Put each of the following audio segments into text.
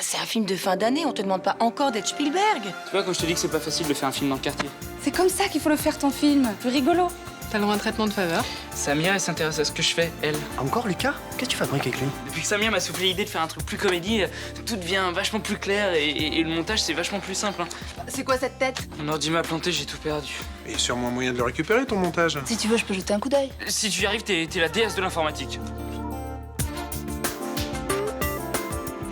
c'est un film de fin d'année, on te demande pas encore d'être Spielberg. Tu vois, quand je te dis que c'est pas facile de faire un film dans le quartier. C'est comme ça qu'il faut le faire, ton film. Plus rigolo. T'as le droit à un traitement de faveur. Samia, elle s'intéresse à ce que je fais, elle. Encore, Lucas? Qu'est-ce que tu fabriques avec lui? Depuis que Samia m'a soufflé l'idée de faire un truc plus comédie, tout devient vachement plus clair et le montage, c'est vachement plus simple. Hein. C'est quoi cette tête? Mon ordi m'a planté, j'ai tout perdu. Il y a sûrement moyen de le récupérer, ton montage. Si tu veux, je peux jeter un coup d'œil. Si tu y arrives, t'es la déesse de l'informatique.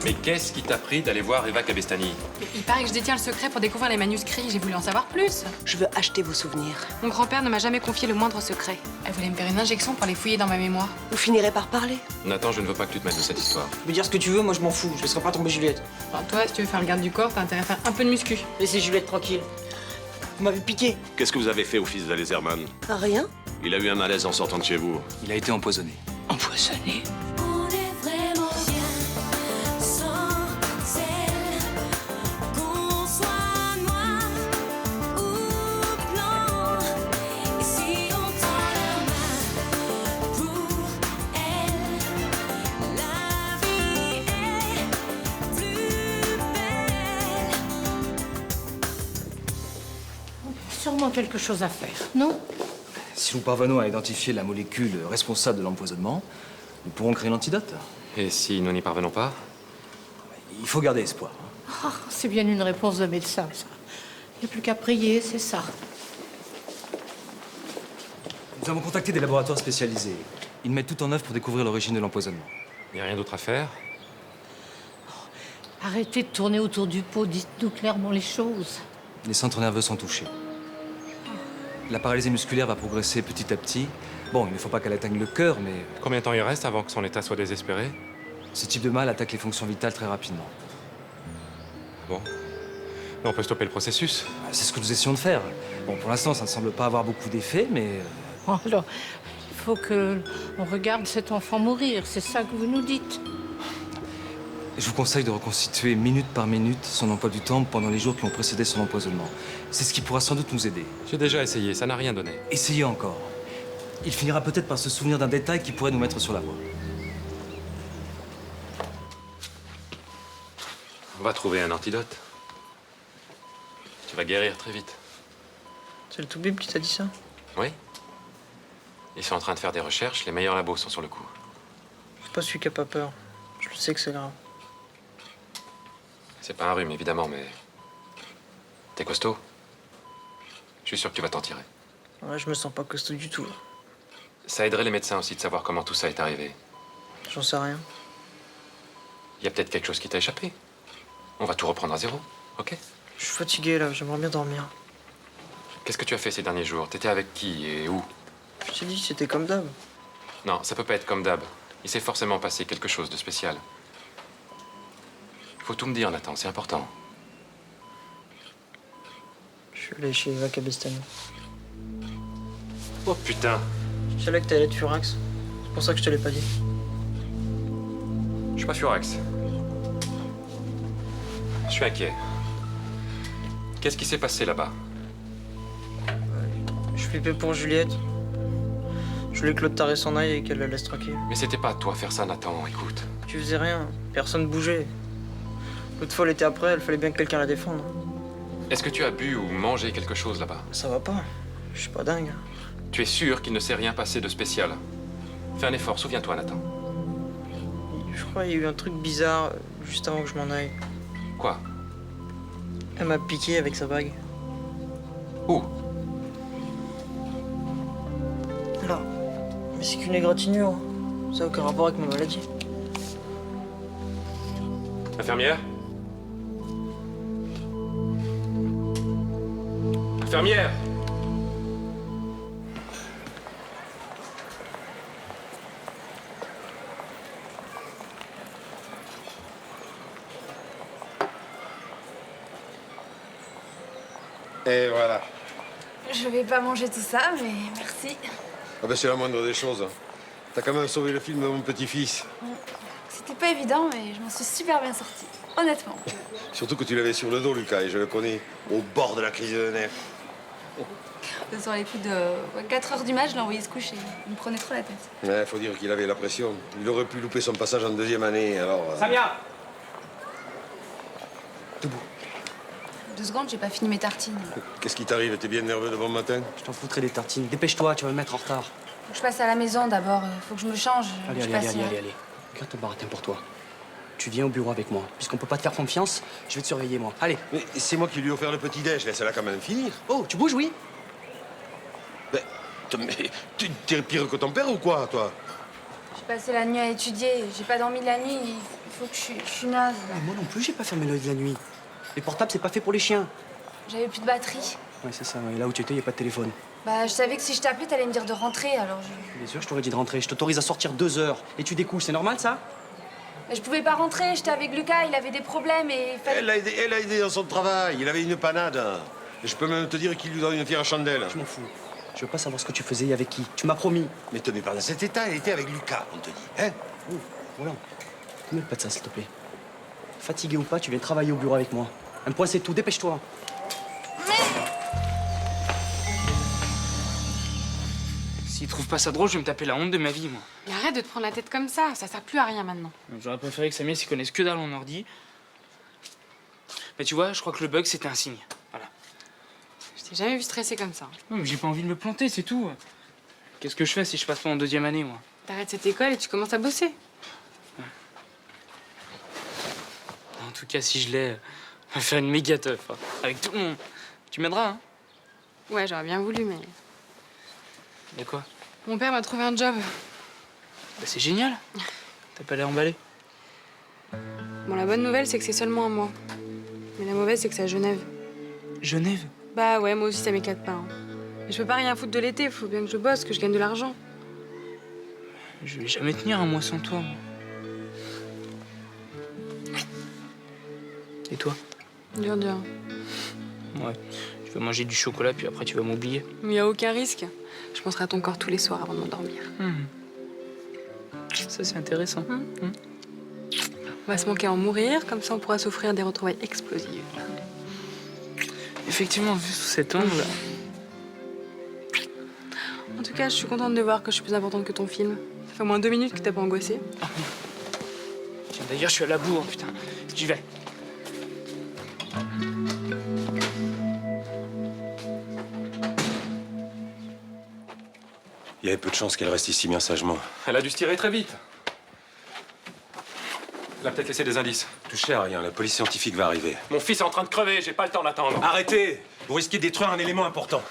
Mais qu'est-ce qui t'a pris d'aller voir Eva Cabestany? Il paraît que je détiens le secret pour découvrir les manuscrits. J'ai voulu en savoir plus. Je veux acheter vos souvenirs. Mon grand-père ne m'a jamais confié le moindre secret. Elle voulait me faire une injection pour les fouiller dans ma mémoire. Vous finirez par parler. Nathan, je ne veux pas que tu te mêles de cette histoire. Tu peux dire ce que tu veux, moi je m'en fous, je laisserai pas tomber Juliette. Enfin, toi, si tu veux faire le garde du corps, t'as intérêt à faire un peu de muscu. Laissez Juliette tranquille. Vous m'avez piqué. Qu'est-ce que vous avez fait au fils d'Alezerman? Rien. Il a eu un malaise en sortant de chez vous. Il a été empoisonné. Empoisonné. On est vraiment bien sans elle. Qu'on soit noir ou blanc. Et si on tend la main pour elle, la vie est plus belle. Sûrement quelque chose à faire, non? Si nous parvenons à identifier la molécule responsable de l'empoisonnement, nous pourrons créer l'antidote. Et si nous n'y parvenons pas? Il faut garder espoir. Ah, c'est bien une réponse de médecin, ça. Il n'y a plus qu'à prier, c'est ça. Nous avons contacté des laboratoires spécialisés. Ils mettent tout en œuvre pour découvrir l'origine de l'empoisonnement. Il n'y a rien d'autre à faire? Arrêtez de tourner autour du pot, dites-nous clairement les choses. Les centres nerveux sont touchés. La paralysie musculaire va progresser petit à petit. Bon, il ne faut pas qu'elle atteigne le cœur, mais Combien de temps il reste avant que son état soit désespéré? ce type de mal attaque les fonctions vitales très rapidement. Bon. Mais on peut stopper le processus. C'est ce que nous essayons de faire. Bon, pour l'instant, ça ne semble pas avoir beaucoup d'effet, mais Alors, il faut que on regarde cet enfant mourir, c'est ça que vous nous dites. je vous conseille de reconstituer minute par minute son emploi du temps pendant les jours qui ont précédé son empoisonnement. C'est ce qui pourra sans doute nous aider. J'ai déjà essayé, ça n'a rien donné. Essayez encore. Il finira peut-être par se souvenir d'un détail qui pourrait nous mettre sur la voie. On va trouver un antidote. Tu vas guérir très vite. C'est le Toubib qui t'a dit ça? Oui? Ils sont en train de faire des recherches, les meilleurs labos sont sur le coup. C'est pas celui qui a pas peur. Je le sais que c'est grave. C'est pas un rhume, évidemment, mais... T'es costaud? Je suis sûr que tu vas t'en tirer. Ouais, je me sens pas costaud du tout. Ça aiderait les médecins aussi de savoir comment tout ça est arrivé. J'en sais rien. Il y a peut-être quelque chose qui t'a échappé. On va tout reprendre à zéro, ok? Je suis fatigué là, j'aimerais bien dormir. Qu'est-ce que tu as fait ces derniers jours? T'étais avec qui et où? Je t'ai dit, c'était comme d'hab. Non, ça peut pas être comme d'hab. Il s'est forcément passé quelque chose de spécial. Faut tout me dire, Nathan, c'est important. Je suis allé chez Eva Cabestany. Oh putain! Je savais que t'allais être furax. C'est pour ça que je te l'ai pas dit. Je suis pas furax. Je suis inquiet. Qu'est-ce qui s'est passé là-bas? Je flippais pour Juliette. Je voulais que Claude Tarré s'en aille et qu'elle la laisse tranquille. Mais c'était pas à toi faire ça, Nathan, écoute. Tu faisais rien, personne bougeait. L'autre fois, elle était après, il fallait bien que quelqu'un la défende. Est-ce que tu as bu ou mangé quelque chose là-bas? Ça va pas, je suis pas dingue. Tu es sûr qu'il ne s'est rien passé de spécial? Fais un effort, souviens-toi, Nathan. Je crois qu'il y a eu un truc bizarre juste avant que je m'en aille. Quoi? Elle m'a piqué avec sa bague. Où? Là. Mais c'est qu'une égratignure. Ça n'a aucun rapport avec ma maladie. Infirmière? Infirmière! Et voilà. Je vais pas manger tout ça, mais merci. Ah ben c'est la moindre des choses. T'as quand même sauvé le film de mon petit-fils. C'était pas évident, mais je m'en suis super bien sortie. Honnêtement. Surtout que tu l'avais sur le dos, Lucas, et je le connais, au bord de la crise de nerfs. Sur les coups de 4 heures du match, je l'ai envoyé se coucher. Il me prenait trop la tête. Ouais, faut dire qu'il avait la pression. Il aurait pu louper son passage en deuxième année, alors... Samia! Debout. 2 secondes, j'ai pas fini mes tartines. Qu'est-ce qui t'arrive? T'es bien nerveux de bon matin? Je t'en foutrais des tartines. Dépêche-toi, tu vas me mettre en retard. Faut que je passe à la maison d'abord. Faut que je me change. Allez, Je allez, passe, allez, allez, allez. Garde ton baratin pour toi. Tu viens au bureau avec moi. Puisqu'on peut pas te faire confiance, je vais te surveiller, moi. Allez. Mais c'est moi qui lui ai offert le petit-déj, laisse-la quand même finir. Oh, tu bouges, oui? Mais t'es pire que ton père ou quoi, toi? J'ai passé la nuit à étudier. J'ai pas dormi de la nuit. Il faut que je suis naze. Mais moi non plus, j'ai pas fermé l'œil de la nuit. Les portables, c'est pas fait pour les chiens. J'avais plus de batterie. Ouais, c'est ça. Et là où tu étais, y a pas de téléphone. Bah, je savais que si je t'appelais, t'allais me dire de rentrer, alors je... Bien sûr, je t'aurais dit de rentrer. Je t'autorise à sortir 2 heures. Et tu découches, c'est normal, ça? Mais je pouvais pas rentrer. J'étais avec Lucas. Il avait des problèmes et il fallait... Elle a aidé dans son travail. Il avait une panade. Et je peux même te dire qu'il lui donne une fière chandelle. Je m'en fous. Je veux pas savoir ce que tu faisais et avec qui. Tu m'as promis. Mais te mets pas dans cet état. Elle était avec Lucas, on te dit. Hein? Oh, voilà. Ne mets pas de ça, s'il te plaît. Fatigué ou pas, tu viens travailler au bureau avec moi. Un point, c'est tout. Dépêche-toi. S'il trouve pas ça drôle, je vais me taper la honte de ma vie, moi. Mais arrête de te prendre la tête comme ça sert plus à rien maintenant. J'aurais préféré que Samuel s'y connaisse que dalle en ordi. Mais tu vois, je crois que le bug, c'était un signe. Voilà. Je t'ai jamais vu stresser comme ça. Non, mais j'ai pas envie de me planter, c'est tout. Qu'est-ce que je fais si je passe pas en 2e année, moi? T'arrêtes cette école et tu commences à bosser. En tout cas, si je l'ai, on va faire une méga teuf, hein, avec tout le monde. Tu m'aideras, hein? Ouais, j'aurais bien voulu, mais... Et quoi? Mon père m'a trouvé un job. Bah, c'est génial. T'as pas l'air emballé. Bon, la bonne nouvelle, c'est que c'est seulement un mois. Mais la mauvaise, c'est que c'est à Genève. Genève? Bah ouais, moi aussi, ça m'éclate pas. Hein. Mais je peux pas rien foutre de l'été, faut bien que je bosse, que je gagne de l'argent. Je vais jamais tenir un mois sans toi, moi. Et toi? Dur, dur. Ouais. Tu vas manger du chocolat, puis après tu vas m'oublier. Mais y a aucun risque. Je penserai à ton corps tous les soirs avant de m'endormir. Ça, c'est intéressant. On va se manquer à en mourir, comme ça on pourra s'offrir des retrouvailles explosives. Effectivement, vu sous cet angle... En tout cas, je suis contente de voir que je suis plus importante que ton film. Ça fait au moins 2 minutes que t'as pas angoissé. Tiens, d'ailleurs, je suis à la bourre, putain. J'y vais. Il y avait peu de chances qu'elle reste ici bien sagement. Elle a dû se tirer très vite. Elle a peut-être laissé des indices. Touchez à rien, la police scientifique va arriver. Mon fils est en train de crever, j'ai pas le temps d'attendre. Arrêtez! Vous risquez de détruire un élément important.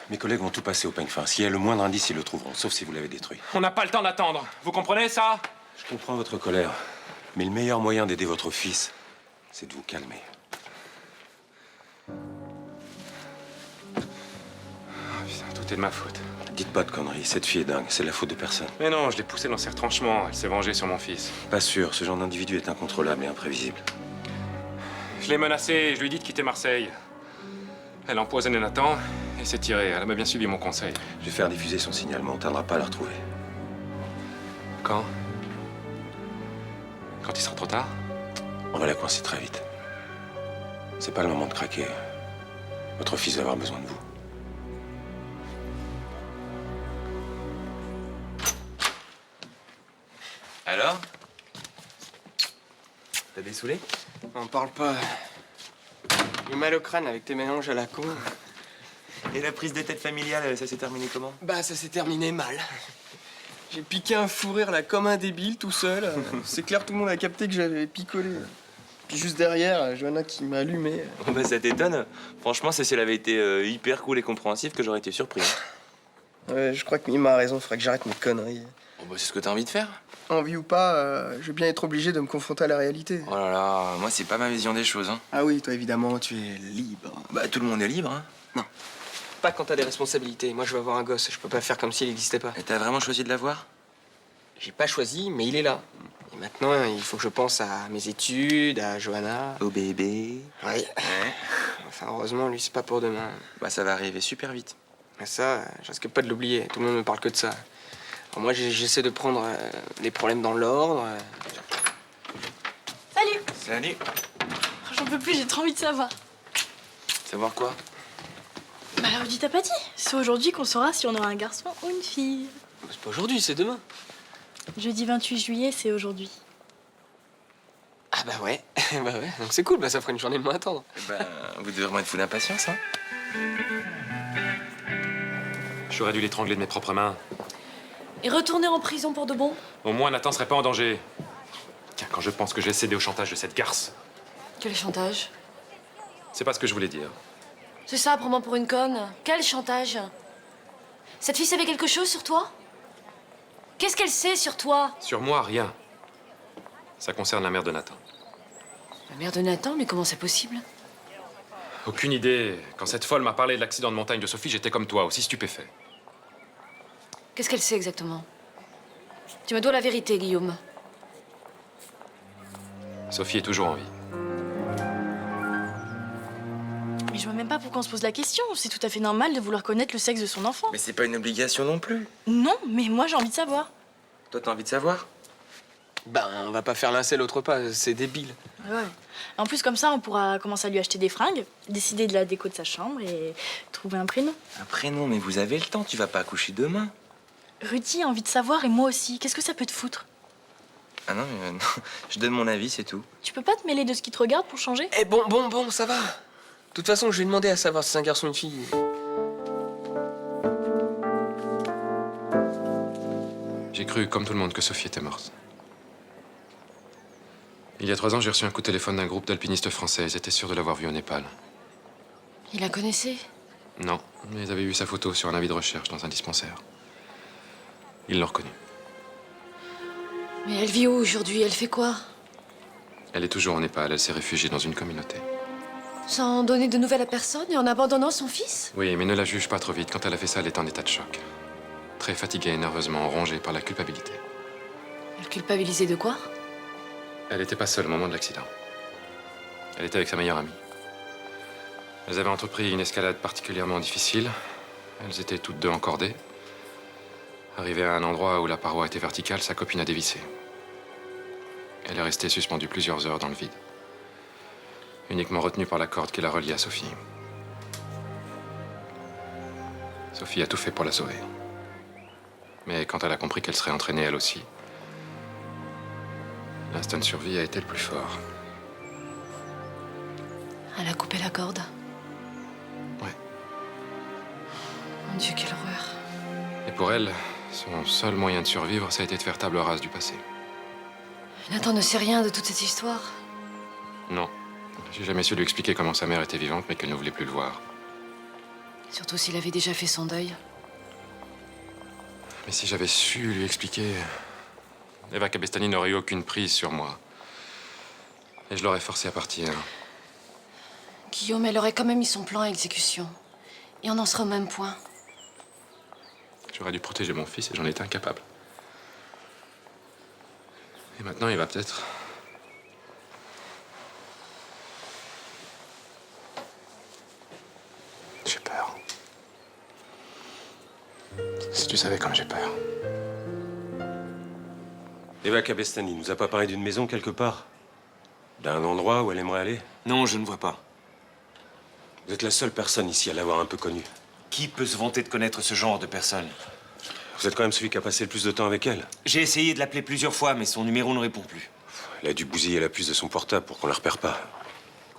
Mes collègues vont tout passer au peigne fin. S'il y a le moindre indice, ils le trouveront, sauf si vous l'avez détruit. On n'a pas le temps d'attendre. Vous comprenez ça? Je comprends votre colère, mais le meilleur moyen d'aider votre fils, c'est de vous calmer. Putain, tout est de ma faute. Dites pas de conneries, cette fille est dingue, c'est la faute de personne. Mais non, je l'ai poussée dans ses retranchements. Elle s'est vengée sur mon fils. Pas sûr, ce genre d'individu est incontrôlable et imprévisible. Je l'ai menacée, je lui ai dit de quitter Marseille. Elle a empoisonné Nathan et s'est tirée. Elle a bien suivi mon conseil. Je vais faire diffuser son signalement, on tardera pas à la retrouver. Quand? Quand il sera trop tard? On va la coincer très vite. C'est pas le moment de craquer. Votre fils va avoir besoin de vous. Alors? T'as dessoulé? On parle pas. J'ai mal au crâne avec tes mélanges à la con. Et la prise de tête familiale, ça s'est terminé comment? Bah, ça s'est terminé mal. J'ai piqué un fou rire là comme un débile tout seul. C'est clair, tout le monde a capté que j'avais picolé. Puis juste derrière, Johanna qui m'a allumé. Oh bah ça t'étonne. Franchement, si elle avait été hyper cool et compréhensive, que j'aurais été surpris. Ouais, je crois que Mima a raison, faudrait que j'arrête mes conneries. Oh bah c'est ce que t'as envie de faire. Envie ou pas, je vais bien être obligé de me confronter à la réalité. Oh là là, moi c'est pas ma vision des choses. Hein. Ah oui, toi évidemment, tu es libre. Bah tout le monde est libre. Hein. Non. Pas quand t'as des responsabilités. Moi, je veux avoir un gosse. Je peux pas faire comme s'il n'existait pas. Et t'as vraiment choisi de l'avoir? J'ai pas choisi, mais il est là. Et maintenant, il faut que je pense à mes études, à Johanna. Au bébé. Oui. Ouais. Enfin, heureusement, lui, c'est pas pour demain. Bah ça va arriver super vite. Mais ça, je risque pas de l'oublier. Tout le monde me parle que de ça. Alors moi, j'essaie de prendre les problèmes dans l'ordre. Salut! Salut. J'en peux plus, j'ai trop envie de savoir. Savoir quoi? Bah alors, dis t'as pas dit. C'est aujourd'hui qu'on saura si on aura un garçon ou une fille. C'est pas aujourd'hui, c'est demain. Jeudi 28 juillet, c'est aujourd'hui. Ah bah ouais. Bah ouais, donc c'est cool, bah ça ferait une journée de moins à attendre. Vous devez vraiment être fou d'impatience, hein. J'aurais dû l'étrangler de mes propres mains. Et retourner en prison pour de bon? Au moins, Nathan serait pas en danger. Tiens, quand je pense que j'ai cédé au chantage de cette garce, Quel chantage? c'est pas ce que je voulais dire. C'est ça, prends-moi pour une conne. Quel chantage? Cette fille savait quelque chose sur toi? Qu'est-ce qu'elle sait sur toi? Sur moi, rien. Ça concerne la mère de Nathan. La mère de Nathan, mais comment c'est possible? Aucune idée. Quand cette folle m'a parlé de l'accident de montagne de Sophie, j'étais comme toi, aussi stupéfait. Qu'est-ce qu'elle sait exactement? Tu me dois la vérité, Guillaume. Sophie est toujours en vie. Mais je vois même pas pourquoi on se pose la question. C'est tout à fait normal de vouloir connaître le sexe de son enfant. Mais c'est pas une obligation non plus. Non, mais moi j'ai envie de savoir. Toi, t'as envie de savoir? Ben, on va pas faire l'un c'est l'autre pas, c'est débile. Ouais. En plus, comme ça, on pourra commencer à lui acheter des fringues, décider de la déco de sa chambre et trouver un prénom. Un prénom, mais vous avez le temps, tu vas pas accoucher demain. Rudy a envie de savoir et moi aussi. Qu'est-ce que ça peut te foutre? Ah non, non, je donne mon avis, c'est tout. Tu peux pas te mêler de ce qui te regarde pour changer? Eh bon, ça va. De toute façon, je vais demander à savoir si c'est un garçon ou une fille. J'ai cru, comme tout le monde, que Sophie était morte. Il y a 3 ans, j'ai reçu un coup de téléphone d'un groupe d'alpinistes français. Ils étaient sûrs de l'avoir vue au Népal. Il la connaissait? Non, mais ils avaient vu sa photo sur un avis de recherche dans un dispensaire. Ils l'ont reconnue. Mais elle vit où aujourd'hui? Elle fait quoi? Elle est toujours au Népal. Elle s'est réfugiée dans une communauté. Sans donner de nouvelles à personne et en abandonnant son fils? Oui, mais ne la juge pas trop vite. Quand elle a fait ça, elle était en état de choc. Très fatiguée, nerveusement, rongée par la culpabilité. Elle culpabilisait de quoi? Elle n'était pas seule au moment de l'accident. Elle était avec sa meilleure amie. Elles avaient entrepris une escalade particulièrement difficile. Elles étaient toutes deux encordées. Arrivée à un endroit où la paroi était verticale, sa copine a dévissé. Elle est restée suspendue plusieurs heures dans le vide, uniquement retenue par la corde qui la reliait à Sophie. Sophie a tout fait pour la sauver. Mais quand elle a compris qu'elle serait entraînée elle aussi, l'instinct de survie a été le plus fort. Elle a coupé la corde. Ouais. Mon Dieu, quelle horreur. Et pour elle, son seul moyen de survivre, ça a été de faire table rase du passé. Nathan ne sait rien de toute cette histoire. Non. J'ai jamais su lui expliquer comment sa mère était vivante, mais qu'elle ne voulait plus le voir. Surtout s'il avait déjà fait son deuil. Mais si j'avais su lui expliquer, Eva Cabestany n'aurait eu aucune prise sur moi. Et je l'aurais forcé à partir. Guillaume, elle aurait quand même mis son plan à exécution. Et on en sera au même point. J'aurais dû protéger mon fils et j'en étais incapable. Et maintenant, il va peut-être... J'ai peur. Si tu savais comme j'ai peur. Eva Cabestany nous a pas parlé d'une maison quelque part? D'un endroit où elle aimerait aller? Non, je ne vois pas. Vous êtes la seule personne ici à l'avoir un peu connue. Qui peut se vanter de connaître ce genre de personne? Vous êtes quand même celui qui a passé le plus de temps avec elle. J'ai essayé de l'appeler plusieurs fois, mais son numéro ne répond plus. Elle a dû bousiller la puce de son portable pour qu'on la repère pas.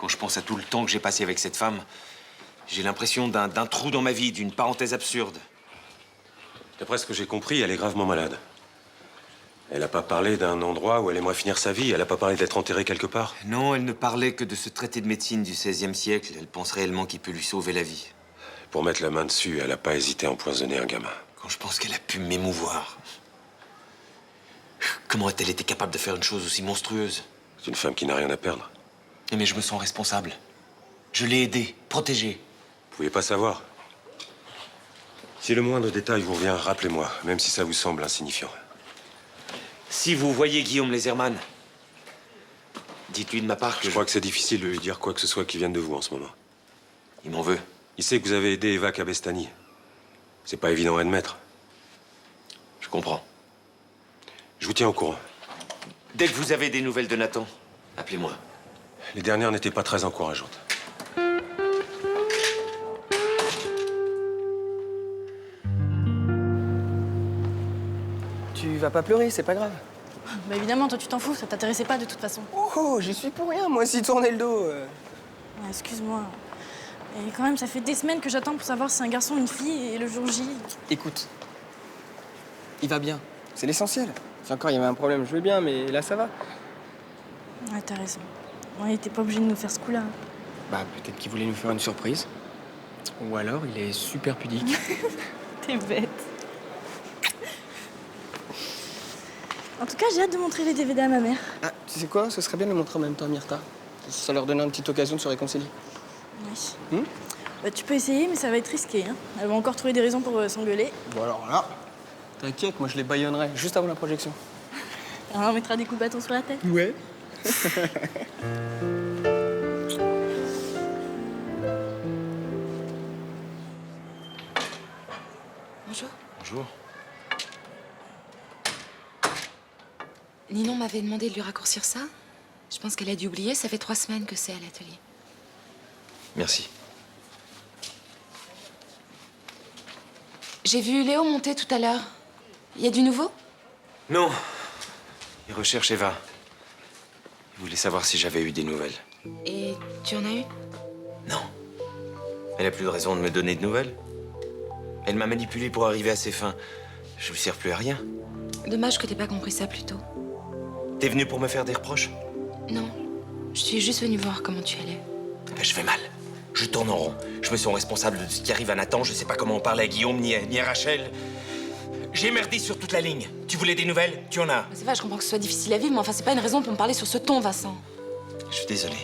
Quand je pense à tout le temps que j'ai passé avec cette femme, j'ai l'impression d'un trou dans ma vie, d'une parenthèse absurde. D'après ce que j'ai compris, elle est gravement malade. Elle n'a pas parlé d'un endroit où elle aimerait finir sa vie. Elle n'a pas parlé d'être enterrée quelque part. Non, elle ne parlait que de ce traité de médecine du XVIe siècle. Elle pense réellement qu'il peut lui sauver la vie. Pour mettre la main dessus, elle n'a pas hésité à empoisonner un gamin. Quand je pense qu'elle a pu m'émouvoir. Comment a-t-elle été capable de faire une chose aussi monstrueuse? C'est une femme qui n'a rien à perdre. Mais je me sens responsable. Je l'ai aidée, protégée. Vous pouvez pas savoir. Si le moindre détail vous revient, rappelez-moi, même si ça vous semble insignifiant. Si vous voyez Guillaume Lézerman, dites-lui de ma part que je crois que c'est difficile de lui dire quoi que ce soit qui vienne de vous en ce moment. Il m'en veut. Il sait que vous avez aidé Eva Cabestany. C'est pas évident à admettre. Je comprends. Je vous tiens au courant. Dès que vous avez des nouvelles de Nathan, appelez-moi. Les dernières n'étaient pas très encourageantes. Tu vas pas pleurer, c'est pas grave. Bah évidemment, toi tu t'en fous, ça t'intéressait pas de toute façon. Oh, j'y suis pour rien, moi aussi tourner le dos. Ouais, excuse-moi. Et quand même, ça fait des semaines que j'attends pour savoir si c'est un garçon ou une fille, et le jour J... Écoute, il va bien, c'est l'essentiel. Si encore il y avait un problème, je vais bien, mais là ça va. Ouais, t'as raison. Ouais, t'es pas obligé de nous faire ce coup-là. Bah peut-être qu'il voulait nous faire une surprise. Ou alors il est super pudique. T'es bête. En tout cas, j'ai hâte de montrer les DVD à ma mère. Ah, tu sais quoi? Ce serait bien de le montrer en même temps à Myrta. Ça leur donne une petite occasion de se réconcilier. Oui. Bah, tu peux essayer, mais ça va être risqué. Hein. Elle va encore trouver des raisons pour s'engueuler. Bon alors là, t'inquiète, moi je les bâillonnerai juste avant la projection. Alors, on mettra des coups de bâton sur la tête. Ouais. Bonjour. Bonjour. Ninon m'avait demandé de lui raccourcir ça. Je pense qu'elle a dû oublier, ça fait 3 semaines que c'est à l'atelier. Merci. J'ai vu Léo monter tout à l'heure. Il y a du nouveau? Non. Il recherche Eva. Il voulait savoir si j'avais eu des nouvelles. Et tu en as eu? Non. Elle a plus de raison de me donner de nouvelles. Elle m'a manipulé pour arriver à ses fins. Je lui sers plus à rien. Dommage que t'aies pas compris ça plus tôt. T'es venu pour me faire des reproches? Non, je suis juste venue voir comment tu allais. Ben, je vais mal. Je tourne en rond. Je me sens responsable de ce qui arrive à Nathan. Je sais pas comment en parler à Guillaume ni à Rachel. J'ai merdé sur toute la ligne. Tu voulais des nouvelles? Tu en as. C'est vrai, je comprends que ce soit difficile à vivre, mais enfin, c'est pas une raison pour me parler sur ce ton, Vincent. Je suis désolé.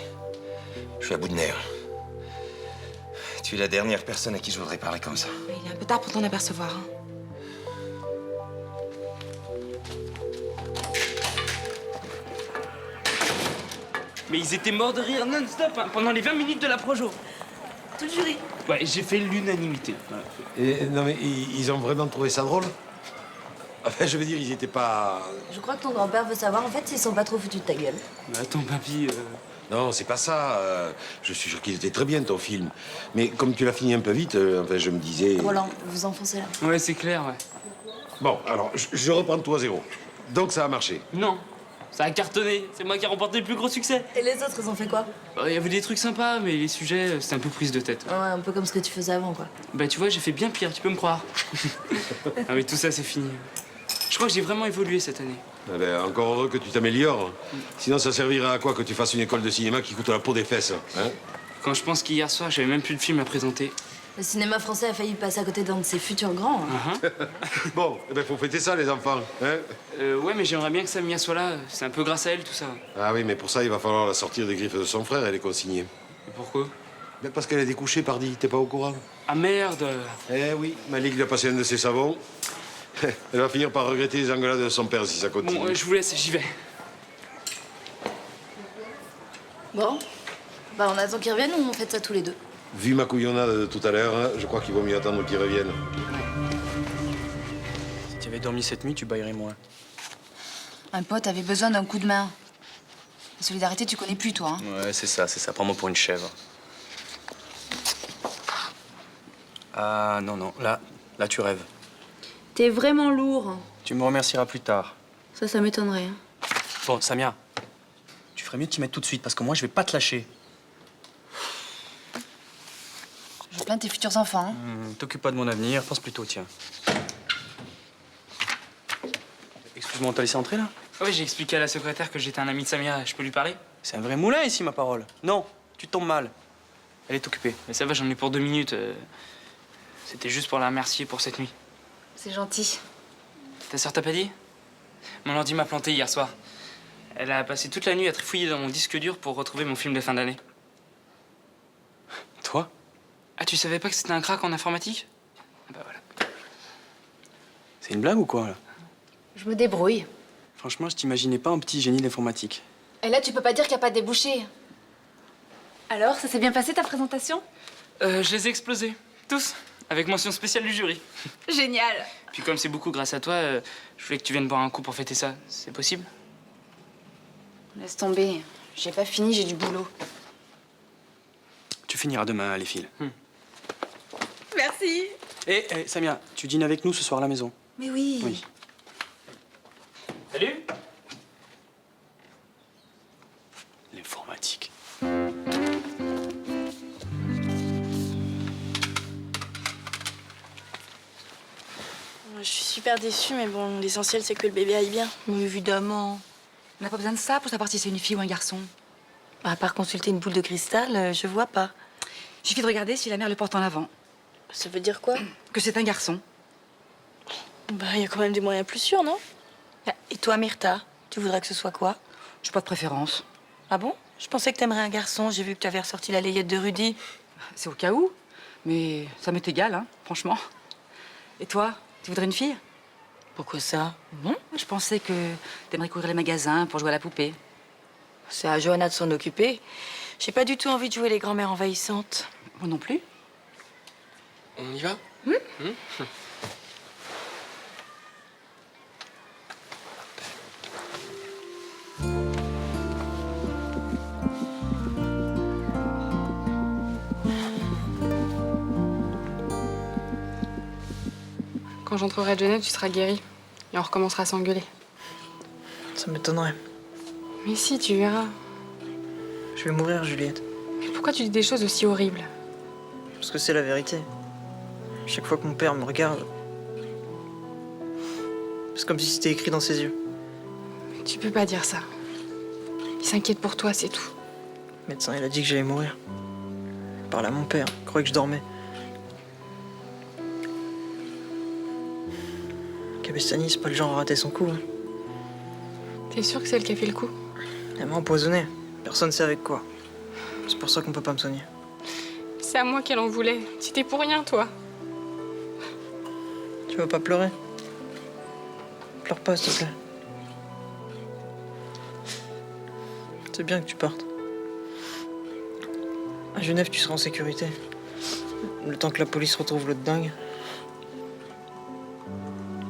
Je suis à bout de nerfs. Tu es la dernière personne à qui je voudrais parler comme ça. Il est un peu tard pour t'en apercevoir. Hein. Mais ils étaient morts de rire non-stop hein, pendant les 20 minutes de la projo. Tout le jury. Ouais, j'ai fait l'unanimité. Voilà. Et, non, mais ils ont vraiment trouvé ça drôle? Enfin, je veux dire, ils étaient pas... Je crois que ton grand-père veut savoir en fait s'ils sont pas trop foutus de ta gueule. Mais attends, papy. Non, c'est pas ça. Je suis sûr qu'il était très bien, ton film. Mais comme tu l'as fini un peu vite, enfin, je me disais... Roland, vous enfoncez là. Ouais, c'est clair, ouais. Bon, alors, je reprends tout à zéro. Donc, ça a marché. Non, ça a cartonné. C'est moi qui ai remporté le plus gros succès. Et les autres, ils ont fait quoi? Il y avait des trucs sympas, mais les sujets, c'était un peu prise de tête. Ouais, un peu comme ce que tu faisais avant, quoi. Bah, tu vois, j'ai fait bien pire, tu peux me croire. Ah, mais tout ça, c'est fini. Je crois que j'ai vraiment évolué cette année. Eh ben, encore heureux que tu t'améliores. Sinon, ça servira à quoi que tu fasses une école de cinéma qui coûte la peau des fesses, hein? Quand je pense qu'hier soir, j'avais même plus de film à présenter. Le cinéma français a failli passer à côté d'un de ses futurs grands. Hein. Bon, eh ben, faut fêter ça, les enfants, hein? Ouais, mais j'aimerais bien que Samia soit là. C'est un peu grâce à elle, tout ça. Ah oui, mais pour ça, il va falloir la sortir des griffes de son frère et les consigner. Et pourquoi? Ben, parce qu'elle a découché, pardi. T'es pas au courant? Ah merde! Eh oui, Malik lui a passé un de ses savons. Elle va finir par regretter les engueulades de son père si ça continue. Bon, je vous laisse, j'y vais. Bon, bah on attend qu'ils reviennent ou on fait ça tous les deux? Vu ma couillonnade de tout à l'heure, hein, je crois qu'il vaut mieux attendre qu'ils reviennent. Si tu avais dormi cette nuit, tu baillerais moins. Un pote avait besoin d'un coup de main. La solidarité, tu connais plus, toi. Hein. Ouais, c'est ça. Prends-moi pour une chèvre. Ah non, non, là tu rêves. T'es vraiment lourd. Tu me remercieras plus tard. Ça m'étonnerait. Hein. Bon, Samia, tu ferais mieux de t'y mettre tout de suite, parce que moi, je vais pas te lâcher. Je plains tes futurs enfants. Hein. T'occupe pas de mon avenir, pense plutôt, tiens. Excuse-moi, on t'a laissé entrer, là? Ouais, j'ai expliqué à la secrétaire que j'étais un ami de Samia. Je peux lui parler? C'est un vrai moulin, ici, ma parole. Non, tu tombes mal. Elle est occupée. Mais ça va, j'en ai pour 2 minutes. C'était juste pour la remercier pour cette nuit. C'est gentil. Ta sœur t'a pas dit? Mon ordi m'a planté hier soir. Elle a passé toute la nuit à trifouiller dans mon disque dur pour retrouver mon film de fin d'année. Toi? Ah, tu savais pas que c'était un crack en informatique? Ah bah voilà. C'est une blague ou quoi, là? Je me débrouille. Franchement, je t'imaginais pas un petit génie d'informatique. Et là, tu peux pas dire qu'il n'y a pas de débouché. Alors, ça s'est bien passé ta présentation? Je les ai explosés. Tous. Avec mention spéciale du jury. Génial. Puis comme c'est beaucoup grâce à toi, je voulais que tu viennes boire un coup pour fêter ça. C'est possible? Laisse tomber. J'ai pas fini, j'ai du boulot. Tu finiras demain, les fils. Merci. Et Samia, tu dînes avec nous ce soir à la maison? Mais oui. Oui. Salut. fatigue. Je suis super déçue, mais bon, l'essentiel, c'est que le bébé aille bien. Mais évidemment. On n'a pas besoin de ça pour savoir si c'est une fille ou un garçon. À part consulter une boule de cristal, je vois pas. Il suffit de regarder si la mère le porte en avant. Ça veut dire quoi? Que c'est un garçon. Bah, il y a quand même des moyens plus sûrs, non? Et toi, Myrtha, tu voudrais que ce soit quoi? J'ai pas de préférence. Ah bon? Je pensais que t'aimerais un garçon. J'ai vu que tu avais ressorti la layette de Rudy. C'est au cas où. Mais ça m'est égal, hein, franchement. Et toi, tu voudrais une fille? Pourquoi ça? Bon, je pensais que t'aimerais courir les magasins pour jouer à la poupée. C'est à Johanna de s'en occuper. J'ai pas du tout envie de jouer les grand-mères envahissantes. Moi non plus. On y va? Quand j'entrerai de Genève, tu seras guérie. Et on recommencera à s'engueuler. Ça m'étonnerait. Mais si, tu verras. Je vais mourir, Juliette. Mais pourquoi tu dis des choses aussi horribles? Parce que c'est la vérité. Chaque fois que mon père me regarde, c'est comme si c'était écrit dans ses yeux. Tu peux pas dire ça. Il s'inquiète pour toi, c'est tout. Le médecin, il a dit que j'allais mourir. Il parlait à mon père, il croyait que je dormais. Cabestany, c'est pas le genre à rater son coup. Hein. T'es sûr que c'est elle qui a fait le coup? Elle m'a empoisonné. Personne sait avec quoi. C'est pour ça qu'on peut pas me soigner. C'est à moi qu'elle en voulait. C'était pour rien, toi. Tu vas pas pleurer? Pleure pas, s'il te plaît. C'est bien que tu partes. À Genève, tu seras en sécurité. Le temps que la police retrouve l'autre dingue.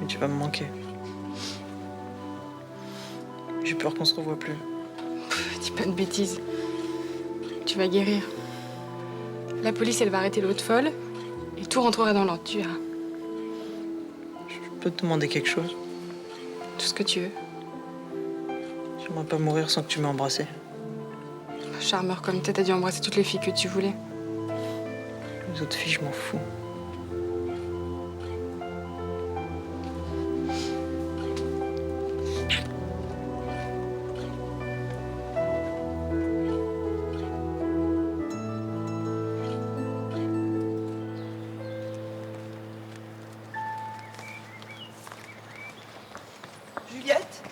Mais tu vas me manquer. J'ai peur qu'on se revoie plus. Dis pas de bêtises. Tu vas guérir. La police, elle va arrêter l'autre folle. Et tout rentrera dans l'ordre, tu verras. Je peux te demander quelque chose? Tout ce que tu veux. J'aimerais pas mourir sans que tu m'aies embrassé. Charmeur comme t'as dû embrasser toutes les filles que tu voulais. Les autres filles, je m'en fous. Juliette?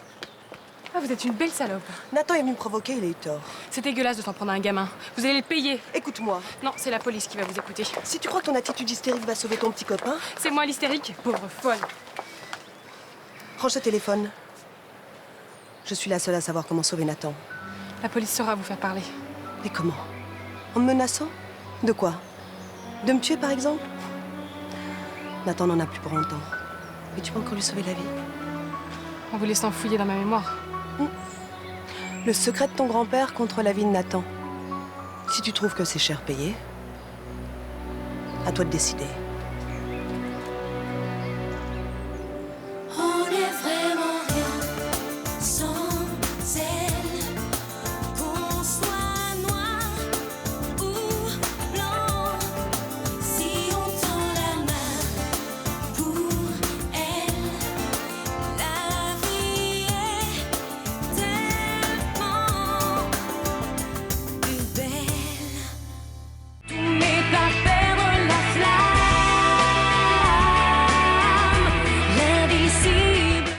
Ah, vous êtes une belle salope. Nathan est venu me provoquer, il a eu tort. C'est dégueulasse de s'en prendre à un gamin. Vous allez le payer. Écoute-moi. Non, c'est la police qui va vous écouter. Si tu crois que ton attitude hystérique va sauver ton petit copain... C'est moi l'hystérique, pauvre folle. Range ce téléphone. Je suis la seule à savoir comment sauver Nathan. La police saura vous faire parler. Mais comment? En me menaçant? De quoi? De me tuer, par exemple? Nathan n'en a plus pour longtemps. Mais tu peux encore lui sauver la vie. En vous laissant fouiller dans ma mémoire. Le secret de ton grand-père contre la vie de Nathan. Si tu trouves que c'est cher payé, à toi de décider.